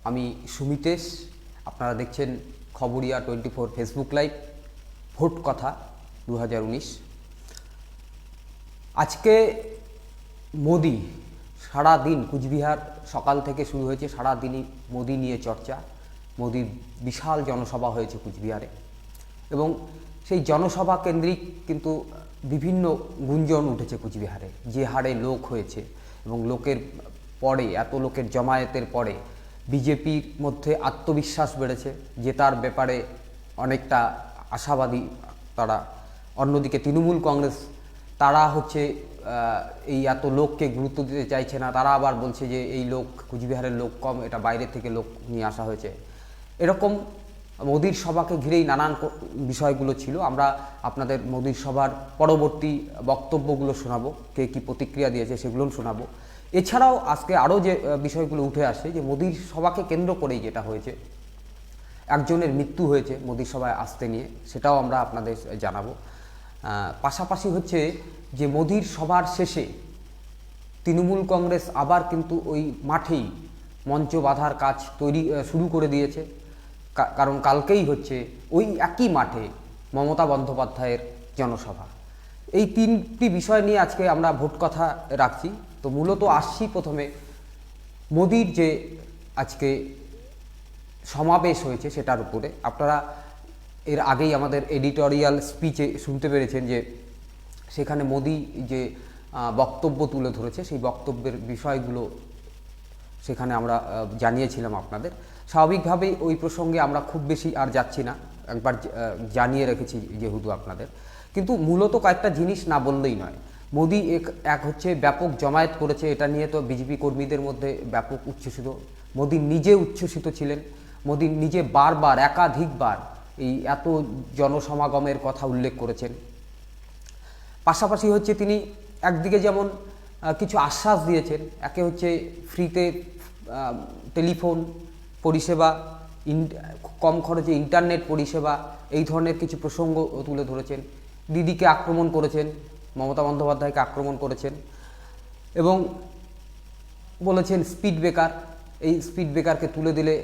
আমি সুমিতেশ, আপনারা দেখছেন খবরিয়া 24 ফেসবুক লাইভ ভোট কথা 2019। আজকে মোদি সারা দিন, কুচবিহার সকাল থেকে শুরু হয়েছে, সারা দিনই মোদি নিয়ে চর্চা। মোদির বিশাল জনসভা হয়েছে কুচবিহারে এবং সেই জনসভা কেন্দ্রিক কিন্তু বিভিন্ন গুঞ্জন উঠেছে কুচবিহারে। যে হারে লোক হয়েছে এবং লোকের পরে, এত লোকের জমায়েতের পরে বিজেপির মধ্যে আত্মবিশ্বাস বেড়েছে, জেতার ব্যাপারে অনেকটা আশাবাদী তারা। অন্যদিকে তৃণমূল কংগ্রেস, তারা হচ্ছে এই এত লোককে গুরুত্ব দিতে চাইছে না। তারা আবার বলছে যে এই লোক, কুচবিহারের লোক কম, এটা বাইরে থেকে লোক নিয়ে আসা হয়েছে। এরকম মোদির সভাকে ঘিরেই নানান বিষয়গুলো ছিল। আমরা আপনাদের মোদির সভার পরবর্তী বক্তব্যগুলো শোনাবো, কে কী প্রতিক্রিয়া দিয়েছে সেগুলো শোনাবো। এছাড়াও আজকে আরও যে বিষয়গুলো উঠে আসে, যে মোদির সভাকে কেন্দ্র করেই যেটা হয়েছে, একজনের মৃত্যু হয়েছে মোদির সভায় আসতে নিয়ে, সেটাও আমরা আপনাদের জানাবো। পাশাপাশি হচ্ছে যে মোদির সভার শেষে তৃণমূল কংগ্রেস আবার কিন্তু ওই মাঠেই মঞ্চ বাঁধার কাজ শুরু করে দিয়েছে। কারণ কালকেই হচ্ছে ওই একই মাঠে মমতা বন্দ্যোপাধ্যায়ের জনসভা। এই তিনটি বিষয় নিয়ে আজকে আমরা ভোট কথা রাখছি। তো মূলত আসছি প্রথমে মোদির যে আজকে সমাবেশ হয়েছে সেটার উপরে। আপনারা এর আগেই আমাদের এডিটোরিয়াল স্পিচে শুনতে পেরেছেন যে সেখানে মোদি যে বক্তব্য তুলে ধরেছে, সেই বক্তব্যের বিষয়গুলো সেখানে আমরা জানিয়েছিলাম আপনাদের। স্বাভাবিকভাবেই ওই প্রসঙ্গে আমরা খুব বেশি আর যাচ্ছি না, একবার জানিয়ে রেখেছি যেহেতু আপনাদের। কিন্তু মূলত কয়েকটা জিনিস না বললেই নয়। মোদি এক হচ্ছে ব্যাপক জমায়েত করেছে, এটা নিয়ে তো বিজেপি কর্মীদের মধ্যে ব্যাপক উচ্ছ্বসিত। মোদি নিজে উচ্ছ্বসিত ছিলেন। মোদি নিজে বারবার, একাধিকবার এই এত জনসমাগমের কথা উল্লেখ করেছেন। পাশাপাশি হচ্ছে তিনি একদিকে যেমন কিছু আশ্বাস দিয়েছেন, একে হচ্ছে ফ্রিতে টেলিফোন পরিষেবা, কম খরচে ইন্টারনেট পরিষেবা, এই ধরনের কিছু প্রসঙ্গ তুলে ধরেছেন। দিদিকে আক্রমণ করেছেন, মমতা বন্দ্যোপাধ্যায়কে আক্রমণ করেছেন এবং বলেছেন স্পিড ব্রেকার, এই স্পিড ব্রেকারকে তুলে দিলে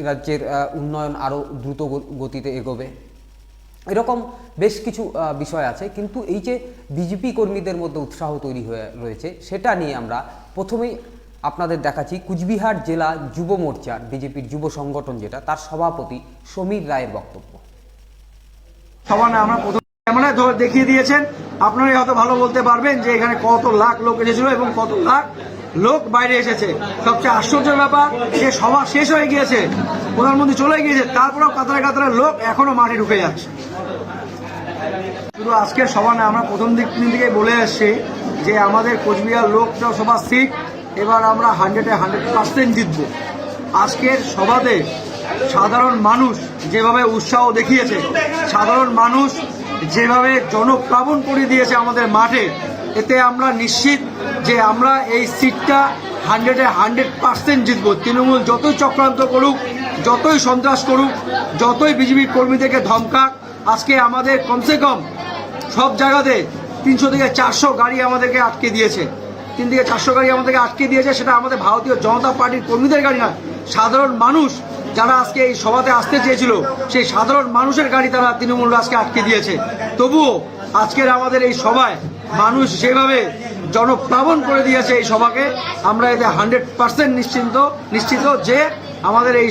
রাজ্যের উন্নয়ন আরও দ্রুত গতিতে এগোবে। এরকম বেশ কিছু বিষয় আছে। কিন্তু এই যে বিজেপি কর্মীদের মধ্যে উৎসাহ তৈরি হয়ে রয়েছে, সেটা নিয়ে আমরা প্রথমেই আপনাদের দেখাচ্ছি কুচবিহার জেলা যুব মোর্চার, বিজেপির যুব সংগঠন যেটা, তার সভাপতি সমীর রায়ের বক্তব্য। সবাই আমরা প্রথম ক্যামেরায় দেখিয়ে দিয়েছেন, আপনারাই হয়তো ভালো বলতে পারবেন যে এখানে কত লাখ লোক এসেছিল এবং কত লাখ লোক বাইরে এসেছে। সবচেয়ে আশ্চর্যের ব্যাপার, যে সভা শেষ হয়ে গিয়েছে, প্রধানমন্ত্রী চলে গিয়েছে, তারপরেও কাতারে কাতারে লোক এখনো মাঠে ঢুকে যাচ্ছে। শুধু আজকের সভা না, আমরা প্রথম দিন থেকেই বলে আসছি যে আমাদের কোচবিহার লোকসভা সিট এবার আমরা 100% জিতব। আজকের সভাতে সাধারণ মানুষ যেভাবে উৎসাহ দেখিয়েছে, সাধারণ মানুষ যেভাবে জনপ্লাবন করে দিয়েছে আমাদের মাঠে, এতে আমরা নিশ্চিত যে আমরা এই সিটটা 100% জিতব। তৃণমূল যতই চক্রান্ত করুক, যতই সন্ত্রাস করুক, যতই বিজেপি কর্মীদেরকে ধমকাক, আজকে আমাদের কমসে কম সব জায়গাতে 300 থেকে 400 গাড়ি আমাদেরকে আটকে দিয়েছে। 3 থেকে 400 গাড়ি আমাদেরকে আটকে দিয়েছে। সেটা আমাদের ভারতীয় জনতা পার্টির কর্মীদের গাড়ি নয়, সাধারণ মানুষ যারা আজকে এই সভাতে আসতে চেয়েছিল, সেই সাধারণ মানুষের গাড়ি তারা তৃণমূল আজকে আটকে দিয়েছে। তবুও আজকের আমাদের এই সভায় মানুষ যেভাবে জনপ্লাবন করে দিয়েছে এই সভাকে, আমরা এতে 100% নিশ্চিত যে আমাদের এই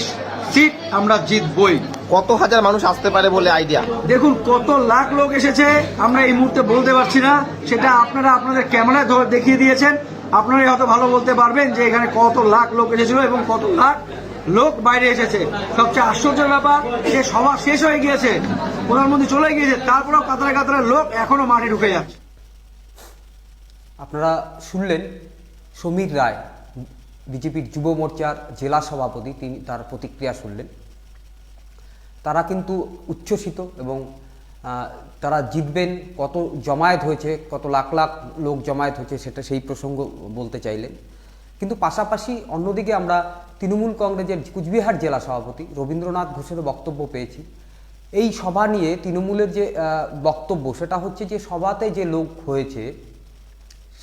সিট আমরা জিতবই। কত হাজার মানুষ আসতে পারে বলে আইডিয়া? দেখুন কত লাখ লোক এসেছে আমরা এই মুহূর্তে বলতে পারছি না, সেটা আপনারা আপনাদের ক্যামেরায় দেখিয়ে দিয়েছেন। আপনারাই হয়তো ভালো বলতে পারবেন যে এখানে কত লাখ লোক এসেছিল এবং কত লাখ লোক বাইরে এসেছে। সবচেয়ে আশ্চর্যের ব্যাপার, যে সভা শেষ হয়ে গিয়েছে, প্রধানমন্ত্রী চলে গিয়েছে, তারপরেও কাতারে কাতারে লোক এখনো মাঠে ঢুকে যাচ্ছে। আপনারা শুনলেন সমীর রায়, বিজেপির যুব মোর্চার জেলা সভাপতি, তিনি তার প্রতিক্রিয়া শুনলেন। তারা কিন্তু উচ্ছ্বসিত এবং তারা জিতবেন, কত জমায়েত হয়েছে, কত লাখ লাখ লোক জমায়েত হয়েছে, সেটা সেই প্রসঙ্গ বলতে চাইলেন। কিন্তু পাশাপাশি অন্যদিকে আমরা তৃণমূল কংগ্রেসের কুচবিহার জেলা সভাপতি রবীন্দ্রনাথ ঘোষেরও বক্তব্য পেয়েছি। এই সভা নিয়ে তৃণমূলের যে বক্তব্য, সেটা হচ্ছে যে সভাতে যে লোক হয়েছে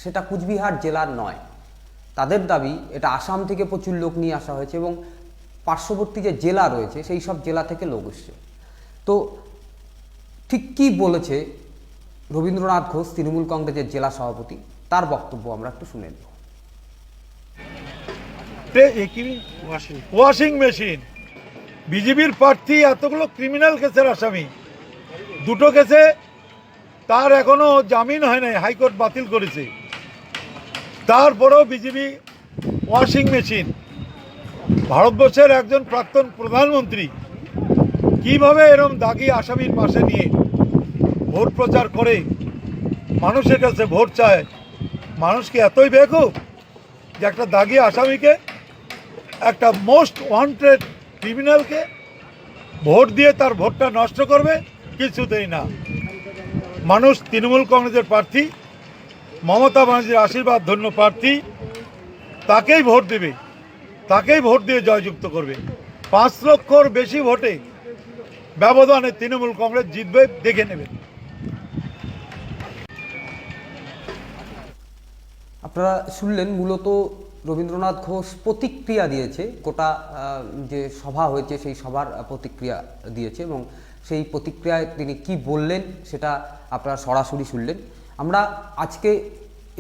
সেটা কুচবিহার জেলার নয়, তাদের দাবি এটা আসাম থেকে প্রচুর লোক নিয়ে আসা হয়েছে এবং পার্শ্ববর্তী যে জেলা রয়েছে সেই সব জেলা থেকে লোক এসছে। তো ঠিক কী বলেছে রবীন্দ্রনাথ ঘোষ, তৃণমূল কংগ্রেসের জেলা সভাপতি, তার বক্তব্য আমরা একটু শুনে নেব। ওয়াশিং মেশিন, বিজেপির প্রার্থী এতগুলো ক্রিমিনাল কেসের আসামি, দুটো কেসে তার এখনো জামিন হয় নাই, হাইকোর্ট বাতিল করেছে, তারপরেও বিজেপি ওয়াশিং মেশিন। ভারতবর্ষের একজন প্রাক্তন প্রধানমন্ত্রী কিভাবে এরম দাগি আসামির পাশে নিয়ে ভোট প্রচার করে মানুষের কাছে ভোট চায়? মানুষকে এতই বেকুব যে একটা দাগি আসামিকে, একটা মোস্ট ওয়ান্টেড ক্রিমিনালকে ভোট দিয়ে তার ভোটটা নষ্ট করবে? কিছুতেই না। মানুষ তৃণমূল কংগ্রেসের প্রার্থী, মমতা ব্যানার্জির আশীর্বাদ ধন্য প্রার্থী, তাকেই ভোট দেবে, তাকেই ভোট দিয়ে জয়যুক্ত করবে। 5 লক্ষর বেশি ভোটে ব্যবধানে তৃণমূল কংগ্রেস জিতবে, দেখে নেবেন। আপনারা শুনলেন মূলত রবীন্দ্রনাথ ঘোষ প্রতিক্রিয়া দিয়েছে, গোটা যে সভা হয়েছে সেই সভার প্রতিক্রিয়া দিয়েছে এবং সেই প্রতিক্রিয়ায় তিনি কি বললেন সেটা আপনারা সরাসরি শুনলেন। আমরা আজকে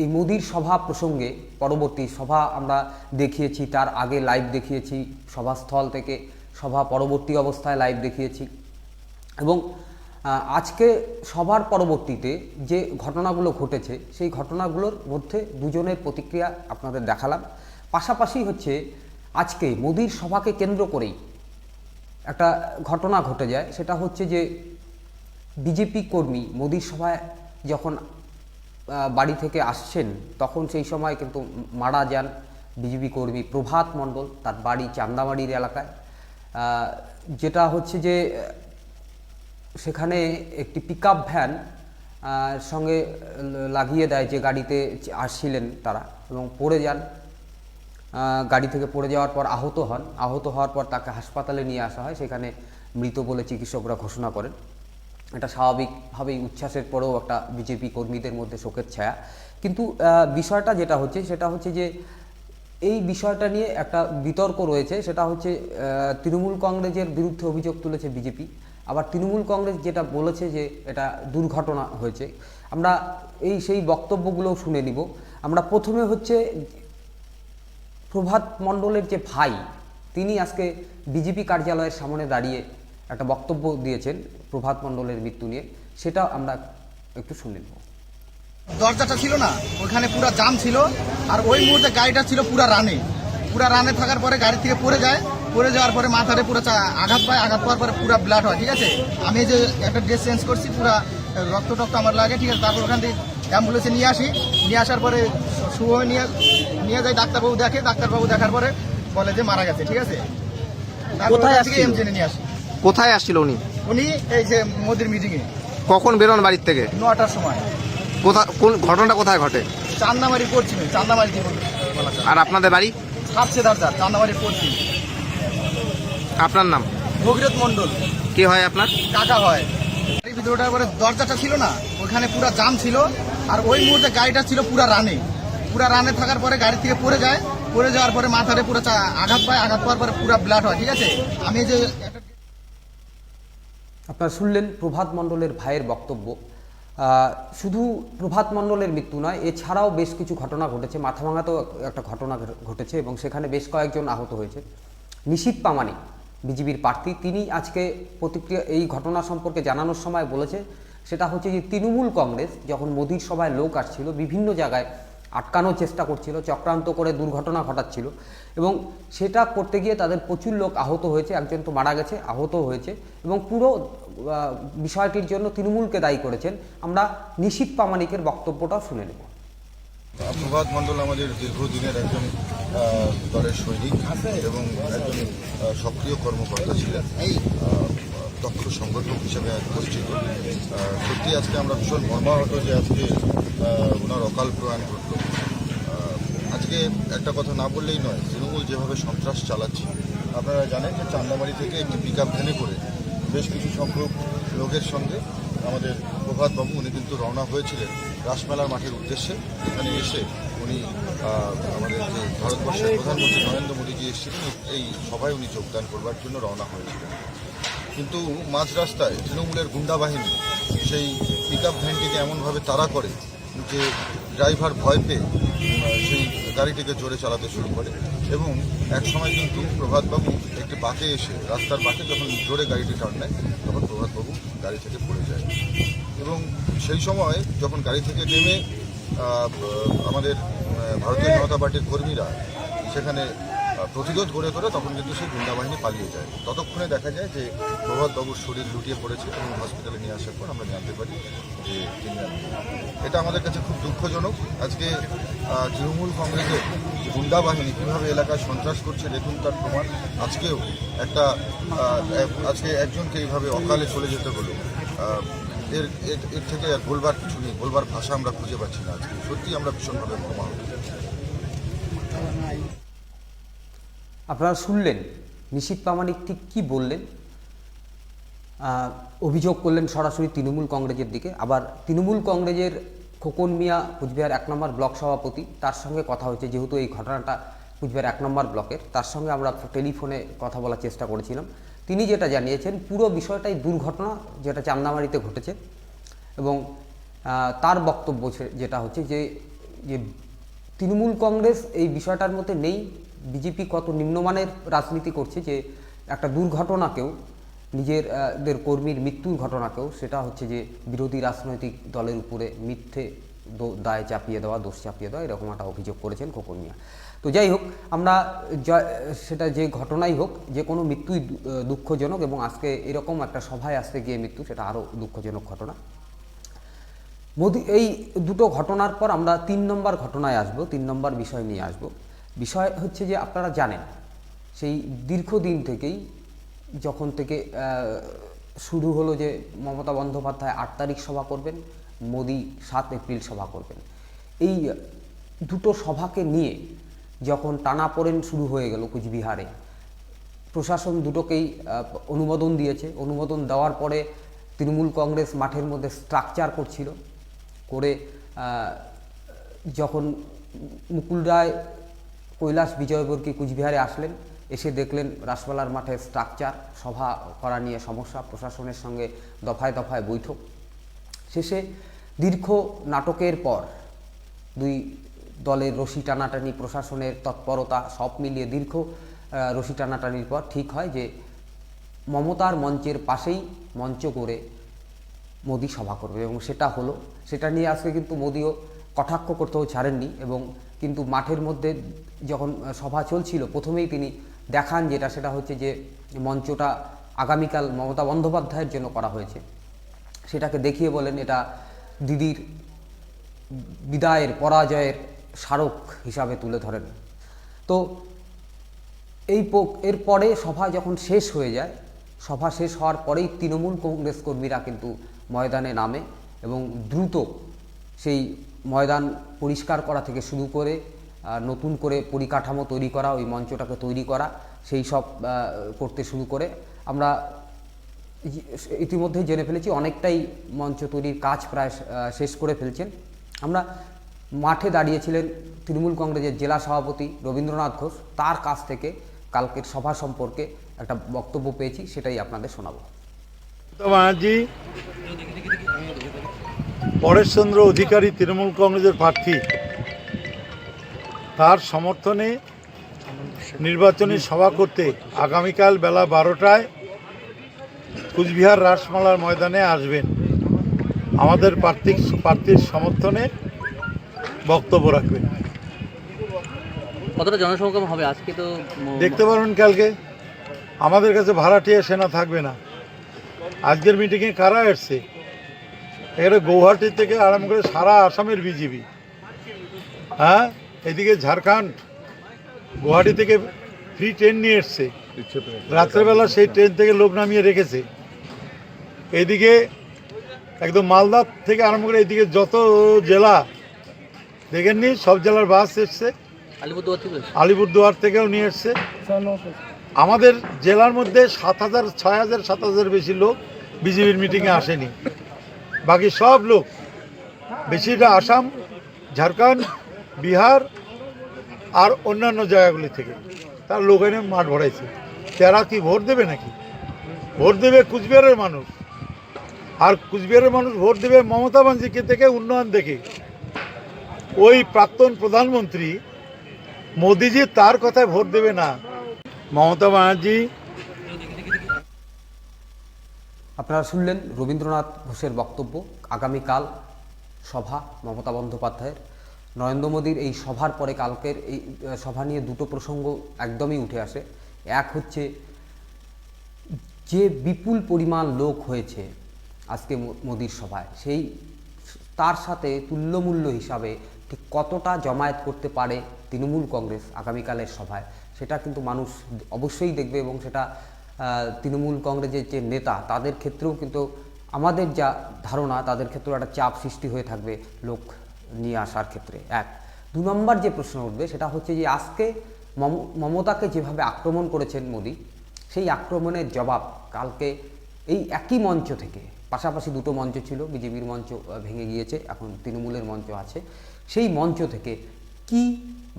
এই মোদির সভা প্রসঙ্গে পরবর্তী সভা আমরা দেখিয়েছি, তার আগে লাইভ দেখিয়েছি, সভাস্থল থেকে সভা পরবর্তী অবস্থায় লাইভ দেখিয়েছি এবং আজকে সবার পরবর্তীতে যে ঘটনাগুলো ঘটেছে সেই ঘটনাগুলোর মধ্যে দুজনের প্রতিক্রিয়া আপনাদের দেখালাম। পাশাপাশি হচ্ছে আজকে মোদির সভাকে কেন্দ্র করেই একটা ঘটনা ঘটে যায়, সেটা হচ্ছে যে বিজেপি কর্মী মোদির সভায় যখন বাড়ি থেকে আসছেন তখন সেই সময় কিন্তু মারা যান বিজেপি কর্মী প্রভাত মণ্ডল, তার বাড়ি চান্দামারির এলাকায়। যেটা হচ্ছে যে সেখানে একটি পিকআপ ভ্যান সঙ্গে লাগিয়ে দেয় যে গাড়িতে আসছিলেন তারা এবং পড়ে যান। গাড়ি থেকে পড়ে যাওয়ার পর আহত হন, আহত হওয়ার পর তাকে হাসপাতালে নিয়ে আসা হয়, সেখানে মৃত বলে চিকিৎসকরা ঘোষণা করেন। এটা স্বাভাবিকভাবেই উচ্ছ্বাসের পরেও একটা বিজেপি কর্মীদের মধ্যে শোকের ছায়া। কিন্তু বিষয়টা যেটা হচ্ছে সেটা হচ্ছে যে এই বিষয়টা নিয়ে একটা বিতর্ক রয়েছে, সেটা হচ্ছে তৃণমূল কংগ্রেসের বিরুদ্ধে অভিযোগ তুলেছে বিজেপি, আবার তৃণমূল কংগ্রেস যেটা বলেছে যে এটা দুর্ঘটনা হয়েছে। আমরা সেই বক্তব্যগুলোও শুনে নিব। আমরা প্রথমে হচ্ছে প্রভাত মণ্ডলের যে ভাই, তিনি আজকে বিজেপি কার্যালয়ের সামনে দাঁড়িয়ে একটা বক্তব্য দিয়েছেন প্রভাত মণ্ডলের মৃত্যু নিয়ে, সেটা আমরা একটু শুনে নেব। দরজাটা ছিল না, ওখানে পুরা জাম ছিল, আর ওই মুহূর্তে গাড়িটা ছিল পুরা রানে থাকার পরে গাড়ি থেকে পড়ে যায়, পড়ে যাওয়ার পরে মাথারে পুরো আঘাত পায়, আঘাত পাওয়ার পরে পুরা ব্লাড হয়, ঠিক আছে। আমি এই যে একটা ড্রেস চেঞ্জ করছি, পুরা রক্ত টক্ত আমার লাগে, ঠিক আছে। তারপর ওখান থেকে অ্যাম্বুলেন্সে নিয়ে আসি, নিয়ে আসার পরে শুভ নিয়ে যাই, ডাক্তারবাবু দেখে, ডাক্তারবাবু দেখার পরে বলে যে মারা গেছে, ঠিক আছে। কোথায় এমজেনে নিয়ে আসি। কোথায় আসছিল উনি? উনি এই যে মোদির মিটিংয়ে। কখন বেরোন বাড়ির থেকে? 9টার সময়। কোন ঘটনাটা কোথায় ঘটে? চান্দামারি পড়ছিল, চান্দামারি কি বলা যায়। আর আপনাদের বাড়ি? সাতছে দরজা, চান্দামারি পড়ছিল। আপনার নাম? ভগীরথ মণ্ডল। কে হয় আপনার? কাকা হয়। ভিতরটার পরে দরজাটা ছিল না, ওখানে পুরা জাম ছিল, আর ওই মুহূর্তে গাড়িটা ছিল পুরা রানে থাকার পরে গাড়ি থেকে পড়ে যায়, পড়ে যাওয়ার পরে মাথারে পুরো আঘাত পায়, আঘাত পাওয়ার পরে পুরা ব্লাড হয়, ঠিক আছে। আমি এই যে আপনারা শুনলেন প্রভাত মণ্ডলের ভাইয়ের বক্তব্য। শুধু প্রভাত মণ্ডলের মৃত্যু নয়, এছাড়াও বেশ কিছু ঘটনা ঘটেছে। মাথাভাঙাতেও একটা ঘটনা ঘটেছে এবং সেখানে বেশ কয়েকজন আহত হয়েছে। নিশীথ প্রামাণিক বিজেপির প্রার্থী, তিনি আজকে প্রতিক্রিয়া এই ঘটনা সম্পর্কে জানানোর সময় বলেছে, সেটা হচ্ছে যে তৃণমূল কংগ্রেস যখন মোদির সভায় লোক আসছিল বিভিন্ন জায়গায় আটকানোর চেষ্টা করছিল, চক্রান্ত করে দুর্ঘটনা ঘটাচ্ছিল এবং সেটা করতে গিয়ে তাদের প্রচুর লোক আহত হয়েছে, একজন তো মারা গেছে, আহত হয়েছে এবং পুরো বিষয়টির জন্য তৃণমূলকে দায়ী করেছেন। আমরা নিশীথ প্রামাণিকের বক্তব্যটাও শুনে নেব। প্রভাত মণ্ডল আমাদের দীর্ঘদিনের একজন দলের সৈনিক এবং একজন সক্রিয় কর্মকর্তা ছিলেন, দক্ষ সংগঠক হিসেবে পরিচিত। সত্যি আজকে আমরা ভীষণ মর্মাহত যে আজকে ওনার অকাল প্রয়াণ ঘটল। আজকে একটা কথা না বললেই নয়, তৃণমূল যেভাবে সন্ত্রাস চালাচ্ছে, আপনারা জানেন যে চান্দামারি থেকে একটি পিকআপ ভ্যানে করে বেশ কিছু সংখ্যক লোকের সঙ্গে আমাদের প্রভাতবাবু উনি কিন্তু রওনা হয়েছিলেন রাসমেলার মাঠের উদ্দেশ্যে। এখানে এসে উনি উনি আমাদের যে ভারতবর্ষের প্রধানমন্ত্রী নরেন্দ্র মোদীজি এসেছিলেন এই সভায় উনি যোগদান করবার জন্য রওনা হয়েছিলেন। কিন্তু মাঝ রাস্তায় তৃণমূলের গুন্ডা বাহিনী সেই পিকআপ ভ্যানটিকে এমনভাবে তাড়া করে যে ড্রাইভার ভয় পেয়ে সেই গাড়িটিকে জোরে চালাতে শুরু করে এবং এক সময় কিন্তু প্রভাতবাবু একটি বাঁকে এসে রাস্তার বাঁকে যখন জোরে গাড়িটি টার্ন নেয় তখন প্রভাতবাবু গাড়ি থেকে পড়ে যায় এবং সেই সময় যখন গাড়ি থেকে নেমে আমাদের ভারতীয় জনতা পার্টির কর্মীরা সেখানে প্রতিরোধ গড়ে তোলে তখন কিন্তু সেই গুন্ডা বাহিনী পালিয়ে যায়। ততক্ষণে দেখা যায় যে প্রভাতবাবুর শরীর লুটিয়ে পড়েছে এবং হসপিটালে নিয়ে আসার পর আমরা জানতে পারি যে তিনি আর নেই। এটা আমাদের কাছে খুব দুঃখজনক। আজকে তৃণমূল কংগ্রেসের গুন্ডা বাহিনী কীভাবে এলাকায় সন্ত্রাস করছে দেখুন তার প্রমাণ। আজকেও আজকে একজনকে এইভাবে অকালে চলে যেতে হলো। এর থেকে আর বলবার কিছু নেই, বলবার ভাষা আমরা খুঁজে পাচ্ছি না। আজকে সত্যি আমরা ভীষণভাবে মর্মাহত। আপনারা শুনলেন নিশীথ প্রামাণিক ঠিক কী বললেন। অভিযোগ করলেন সরাসরি তৃণমূল কংগ্রেসের দিকে। আবার তৃণমূল কংগ্রেসের খোকন মিয়া কুচবিহার 1 নম্বর ব্লক সভাপতি, তার সঙ্গে কথা হয়েছে, যেহেতু এই ঘটনাটা কুচবিহার 1 নম্বর ব্লকের, তার সঙ্গে আমরা টেলিফোনে কথা বলার চেষ্টা করেছিলাম। তিনি যেটা জানিয়েছেন পুরো বিষয়টাই দুর্ঘটনা যেটা চান্দামারিতে ঘটেছে এবং তার বক্তব্য যেটা হচ্ছে যে তৃণমূল কংগ্রেস এই বিষয়টার মধ্যে নেই। বিজেপি কত নিম্নমানের রাজনীতি করছে যে একটা দুর্ঘটনাকেও নিজেদের কর্মীর মৃত্যুর ঘটনাকেও সেটা হচ্ছে যে বিরোধী রাজনৈতিক দলের উপরে মিথ্যে দায় চাপিয়ে দেওয়া, দোষ চাপিয়ে দেওয়া, এরকম একটা অভিযোগ করেছেন খোকন মিয়া। তো যাই হোক, আমরা সেটা যে ঘটনাই হোক, যে কোনো মৃত্যুই দুঃখজনক এবং আজকে এরকম একটা সভায় আসতে গিয়ে মৃত্যু, সেটা আরও দুঃখজনক ঘটনা। এই দুটো ঘটনার পর আমরা 3 নম্বর ঘটনায় আসব, 3 নম্বর বিষয় নিয়ে আসব। বিষয় হচ্ছে যে আপনারা জানেন সেই দীর্ঘদিন থেকেই যখন থেকে শুরু হলো যে মমতা বন্দ্যোপাধ্যায় 8 তারিখ সভা করবেন, মোদি 7 এপ্রিল সভা করবেন, এই দুটো সভাকে নিয়ে যখন টানাপোড়েন শুরু হয়ে গেল কুচবিহারে, প্রশাসন দুটোকেই অনুমোদন দিয়েছে। অনুমোদন দেওয়ার পরে তৃণমূল কংগ্রেস মাঠের মধ্যে স্ট্রাকচার করছিল, করে যখন মুকুল রায় কৈলাস বিজয়বর্গী কুচবিহারে আসলেন, এসে দেখলেন রাসমেলার মাঠে স্ট্রাকচার, সভা করা নিয়ে সমস্যা, প্রশাসনের সঙ্গে দফায় দফায় বৈঠক। শেষে দীর্ঘ নাটকের পর দুই দলের রশি টানাটানি, প্রশাসনের তৎপরতা সব মিলিয়ে দীর্ঘ রশি টানাটানির পর ঠিক হয় যে মমতার মঞ্চের পাশেই মঞ্চ করে মোদি সভা করবে এবং সেটা হলো। সেটা নিয়ে আজকে কিন্তু মোদিও কটাক্ষ করতেও ছাড়েননি এবং কিন্তু মাঠের মধ্যে যখন সভা চলছিল প্রথমেই তিনি দেখান যেটা, সেটা হচ্ছে যে মঞ্চটা আগামীকাল মমতা বন্দ্যোপাধ্যায়ের জন্য করা হয়েছে। সেটাকে দেখিয়ে বলেন এটা দিদির বিদায়ের, পরাজয়ের স্মারক হিসাবে তুলে ধরেন। তো এরপরে সভা যখন শেষ হয়ে যায়, সভা শেষ হওয়ার পরেই তৃণমূল কংগ্রেস কর্মীরা কিন্তু ময়দানে নামে এবং দ্রুত সেই ময়দান পরিষ্কার করা থেকে শুরু করে নতুন করে পরিকাঠামো তৈরি করা, ওই মঞ্চটাকে তৈরি করা, সেই সব করতে শুরু করে। আমরা ইতিমধ্যেই জেনে ফেলেছি অনেকটাই মঞ্চ তৈরির কাজ প্রায় শেষ করে ফেলছেন। আমরা মাঠে দাঁড়িয়েছিলেন তৃণমূল কংগ্রেসের জেলা সভাপতি রবীন্দ্রনাথ ঘোষ, তার কাছ থেকে কালকের সভা সম্পর্কে একটা বক্তব্য পেয়েছি, সেটাই আপনাদের শোনাবো। ব্যানার্জি পরেশচন্দ্র অধিকারী তৃণমূল কংগ্রেসের প্রার্থী, তার সমর্থনে নির্বাচনী সভা করতে আগামীকাল বেলা 12টায় কুচবিহার রাসমেলার ময়দানে আসবেন। আমাদের প্রার্থীর সমর্থনে বক্তব্য রাখবেন। কতটা জনসমাগম হবে আজকে? তো দেখতে পারবেন কালকে। আমাদের কাছে ভাড়াটিয়া সেনা থাকবে না। আজকের মিটিংয়ে কারা এসছে? এখানে গৌহাটি থেকে আরম্ভ করে সারা আসামের বিজেপি, হ্যাঁ, এদিকে ঝাড়খণ্ড গুয়াহাটি থেকে ফ্রি ট্রেন নিয়ে এসছে, রাত্রেবেলা সেই ট্রেন থেকে লোক নামিয়ে রেখেছে। এদিকে একদম মালদা থেকে আরম্ভ করে এদিকে যত জেলা দেখেননি, সব জেলার বাস এসছে। আলিপুরদুয়ার থেকেও নিয়ে এসছে। আমাদের জেলার মধ্যে 7,000, 6,000, 7,000 বেশি লোক বিজেপির মিটিংয়ে আসেনি। বাকি সব লোক, বেশিটা আসাম, ঝাড়খণ্ড, বিহার আর অন্যান্য জায়গাগুলি থেকে তার লোক এনে মাঠ ভরাইছে। তারা কি ভোট দেবে নাকি? ভোট দেবে কুচবিহারের মানুষ, আর কুচবিহারের মানুষ ভোট দেবে মমতা ব্যানার্জিকে থেকে, উন্নয়ন দেখে। ওই প্রাক্তন প্রধানমন্ত্রী মোদিজি তার কথায় ভোট দেবে না। মমতা ব্যানার্জি আপনারা শুনলেন রবীন্দ্রনাথ ঘোষের বক্তব্য। আগামীকাল সভা মমতা বন্দ্যোপাধ্যায়ের, নরেন্দ্র মোদীর এই সভার পরে কালকের এই সভা নিয়ে দুটো প্রসঙ্গ একদমই উঠে আসে। এক হচ্ছে যে বিপুল পরিমাণ লোক হয়েছে আজকে মোদীর সভায়, সেই তার সাথে তুল্যমূল্য হিসাবে ঠিক কতটা জমায়েত করতে পারে তৃণমূল কংগ্রেস আগামীকালের সভায়, সেটা কিন্তু মানুষ অবশ্যই দেখবে। এবং সেটা তৃণমূল কংগ্রেসের যে নেতা তাদের ক্ষেত্রেও কিন্তু আমাদের যা ধারণা, তাদের ক্ষেত্রেও একটা চাপ সৃষ্টি হয়ে থাকবে লোক নিয়ে আসার ক্ষেত্রে। এক, দু নম্বর যে প্রশ্ন উঠবে সেটা হচ্ছে যে আজকে মমতাকে যেভাবে আক্রমণ করেছেন মোদী, সেই আক্রমণের জবাব কালকে এই একই মঞ্চ থেকে, পাশাপাশি দুটো মঞ্চ ছিল, বিজেপির মঞ্চ ভেঙে গিয়েছে, এখন তৃণমূলের মঞ্চ আছে, সেই মঞ্চ থেকে কি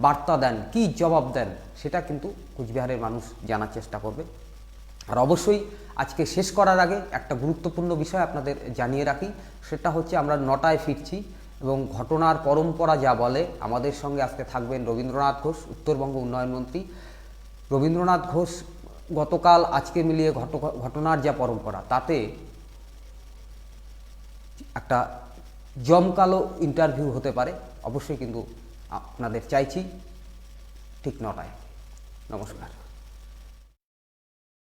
বার্তা দেন, কি জবাব দেন, সেটা কিন্তু কুচবিহারের মানুষ জানার চেষ্টা করবে। আর অবশ্যই আজকে শেষ করার আগে একটা গুরুত্বপূর্ণ বিষয় আপনাদের জানিয়ে রাখি, সেটা হচ্ছে আমরা 9টায় ফিরছি এবং ঘটনার পরম্পরা যা বলে, আমাদের সঙ্গে আজকে থাকবেন রবীন্দ্রনাথ ঘোষ, উত্তরবঙ্গ উন্নয়ন মন্ত্রী। রবীন্দ্রনাথ ঘোষ গতকাল আজকে মিলিয়ে ঘটনার যা পরম্পরা, তাতে একটা জমকালো ইন্টারভিউ হতে পারে। অবশ্যই কিন্তু আপনাদের চাইছি ঠিক 9টায়। নমস্কার।